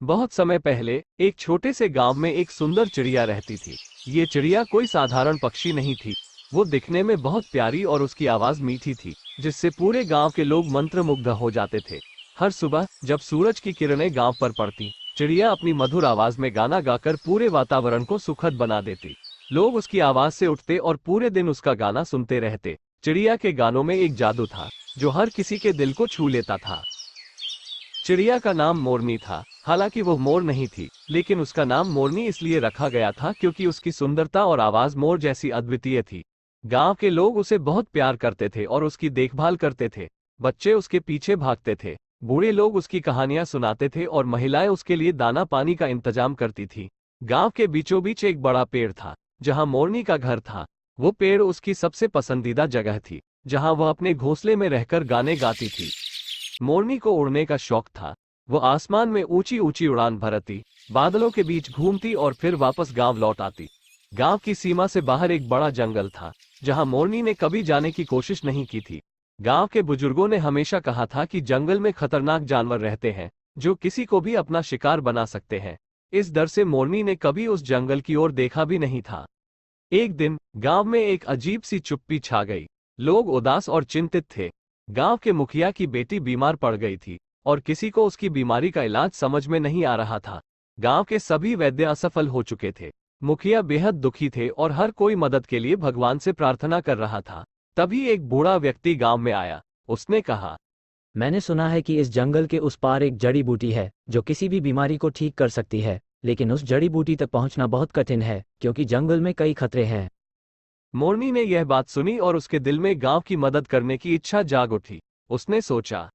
बहुत समय पहले एक छोटे से गांव में एक सुंदर चिड़िया रहती थी। ये चिड़िया कोई साधारण पक्षी नहीं थी। वो दिखने में बहुत प्यारी और उसकी आवाज मीठी थी, जिससे पूरे गांव के लोग मंत्रमुग्ध हो जाते थे। हर सुबह जब सूरज की किरणें गांव पर पड़ती, चिड़िया अपनी मधुर आवाज में गाना गाकर पूरे वातावरण को सुखद बना देती। लोग उसकी आवाज से उठते और पूरे दिन उसका गाना सुनते रहते। चिड़िया के गानों में एक जादू था जो हर किसी के दिल को छू लेता था। चिड़िया का नाम मोरनी था। हालांकि वो मोर नहीं थी, लेकिन उसका नाम मोरनी इसलिए रखा गया था क्योंकि उसकी सुंदरता और आवाज मोर जैसी अद्वितीय थी। गांव के लोग उसे बहुत प्यार करते थे और उसकी देखभाल करते थे। बच्चे उसके पीछे भागते थे, बूढ़े लोग उसकी कहानियां सुनाते थे और महिलाएं उसके लिए दाना पानी का इंतजाम करती थी। गांव के बीचों बीच एक बड़ा पेड़ था जहां मोरनी का घर था। वो पेड़ उसकी सबसे पसंदीदा जगह थी, जहां वह अपने घोंसले में रहकर गाने गाती थी। मोरनी को उड़ने का शौक था। वो आसमान में ऊंची ऊंची उड़ान भरती, बादलों के बीच घूमती और फिर वापस गांव लौट आती। गांव की सीमा से बाहर एक बड़ा जंगल था, जहां मोरनी ने कभी जाने की कोशिश नहीं की थी। गांव के बुजुर्गों ने हमेशा कहा था कि जंगल में खतरनाक जानवर रहते हैं, जो किसी को भी अपना शिकार बना सकते हैं। इस डर से मोरनी ने कभी उस जंगल की ओर देखा भी नहीं था। एक दिन गांव में एक अजीब सी चुप्पी छा गई। लोग उदास और चिंतित थे। गांव के मुखिया की बेटी बीमार पड़ गई थी और किसी को उसकी बीमारी का इलाज समझ में नहीं आ रहा था। गांव के सभी वैद्य असफल हो चुके थे। मुखिया बेहद दुखी थे और हर कोई मदद के लिए भगवान से प्रार्थना कर रहा था। तभी एक बूढ़ा व्यक्ति गांव में आया। उसने कहा, मैंने सुना है कि इस जंगल के उस पार एक जड़ी बूटी है जो किसी भी बीमारी को ठीक कर सकती है, लेकिन उस जड़ी बूटी तक पहुंचना बहुत कठिन है क्योंकि जंगल में कई खतरे हैं। मोरनी ने यह बात सुनी और उसके दिल में गांव की मदद करने की इच्छा जाग उठी। उसने सोचा,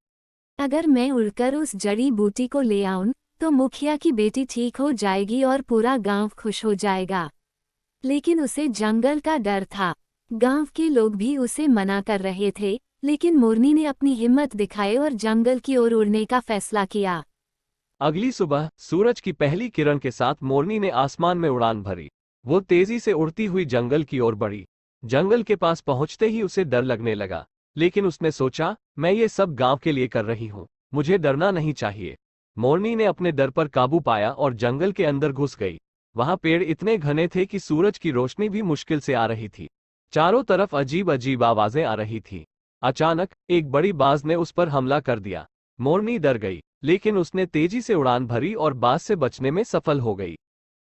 अगर मैं उड़कर उस जड़ी बूटी को ले आऊं तो मुखिया की बेटी ठीक हो जाएगी और पूरा गांव खुश हो जाएगा। लेकिन उसे जंगल का डर था। गांव के लोग भी उसे मना कर रहे थे, लेकिन मोरनी ने अपनी हिम्मत दिखाई और जंगल की ओर उड़ने का फैसला किया। अगली सुबह सूरज की पहली किरण के साथ मोरनी ने आसमान में उड़ान भरी। वो तेजी से उड़ती हुई जंगल की ओर बढ़ी। जंगल के पास पहुंचते ही उसे डर लगने लगा, लेकिन उसने सोचा, मैं ये सब गांव के लिए कर रही हूं, मुझे डरना नहीं चाहिए। मोरनी ने अपने डर पर काबू पाया और जंगल के अंदर घुस गई। वहां पेड़ इतने घने थे कि सूरज की रोशनी भी मुश्किल से आ रही थी। चारों तरफ अजीब अजीब आवाजें आ रही थी। अचानक एक बड़ी बाज ने उस पर हमला कर दिया। मोरनी डर गई, लेकिन उसने तेजी से उड़ान भरी और बाज से बचने में सफल हो गई।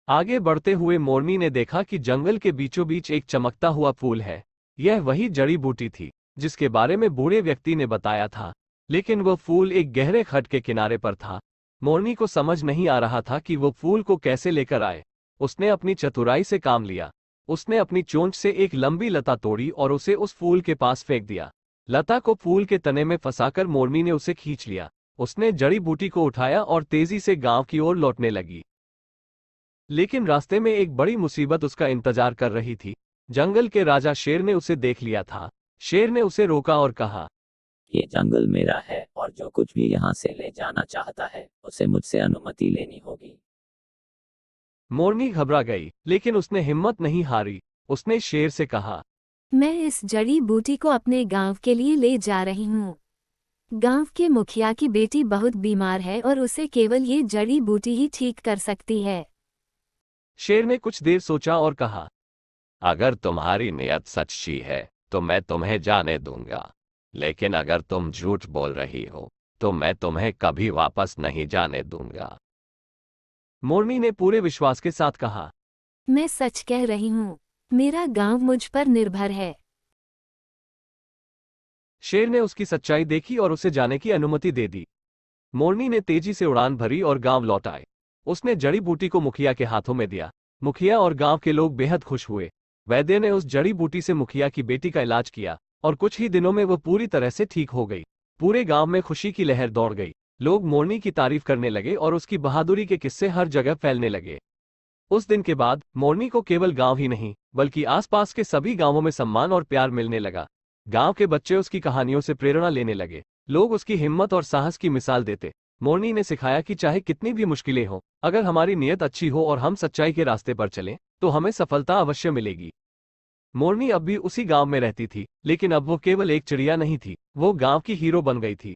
आगे बढ़ते हुए मोरनी ने देखा कि जंगल के बीचों बीच एक चमकता हुआ फूल है। यह वही जड़ी बूटी थी जिसके बारे में बूढ़े व्यक्ति ने बताया था, लेकिन वह फूल एक गहरे खड्ड के किनारे पर था। मोरनी को समझ नहीं आ रहा था कि वो फूल को कैसे लेकर आए। उसने अपनी चतुराई से काम लिया। उसने अपनी चोंच से एक लंबी लता तोड़ी और उसे उस फूल के पास फेंक दिया। लता को फूल के तने में फंसाकर मोरनी ने उसे खींच लिया। उसने जड़ी बूटी को उठाया और तेजी से गांव की ओर लौटने लगी। लेकिन रास्ते में एक बड़ी मुसीबत उसका इंतजार कर रही थी। जंगल के राजा शेर ने उसे देख लिया था। शेर ने उसे रोका और कहा, ये जंगल मेरा है और जो कुछ भी यहाँ से ले जाना चाहता है उसे मुझसे अनुमति लेनी होगी। मोरनी घबरा गई, लेकिन उसने हिम्मत नहीं हारी। उसने शेर से कहा, मैं इस जड़ी बूटी को अपने गांव के लिए ले जा रही हूँ। गांव के मुखिया की बेटी बहुत बीमार है और उसे केवल ये जड़ी बूटी ही ठीक कर सकती है। शेर ने कुछ देर सोचा और कहा, अगर तुम्हारी नियत सच्ची है तो मैं तुम्हें जाने दूंगा, लेकिन अगर तुम झूठ बोल रही हो तो मैं तुम्हें कभी वापस नहीं जाने दूंगा। मोरनी ने पूरे विश्वास के साथ कहा, मैं सच कह रही हूँ, मेरा गांव मुझ पर निर्भर है। शेर ने उसकी सच्चाई देखी और उसे जाने की अनुमति दे दी। मोरनी ने तेजी से उड़ान भरी और गांव लौट आए। उसने जड़ी बूटी को मुखिया के हाथों में दिया। मुखिया और गांव के लोग बेहद खुश हुए। वैद्य ने उस जड़ी बूटी से मुखिया की बेटी का इलाज किया और कुछ ही दिनों में वह पूरी तरह से ठीक हो गई। पूरे गांव में खुशी की लहर दौड़ गई। लोग मोरनी की तारीफ करने लगे और उसकी बहादुरी के किस्से हर जगह फैलने लगे। उस दिन के बाद मोरनी को केवल गांव ही नहीं, बल्कि आसपास के सभी गांवों में सम्मान और प्यार मिलने लगा। गांव के बच्चे उसकी कहानियों से प्रेरणा लेने लगे। लोग उसकी हिम्मत और साहस की मिसाल देते। मोरनी ने सिखाया कि चाहे कितनी भी मुश्किलें हों, अगर हमारी नीयत अच्छी हो और हम सच्चाई के रास्ते पर चलें, तो हमें सफलता अवश्य मिलेगी। मोरनी अब भी उसी गांव में रहती थी, लेकिन अब वो केवल एक चिड़िया नहीं थी, वो गांव की हीरो बन गई थी।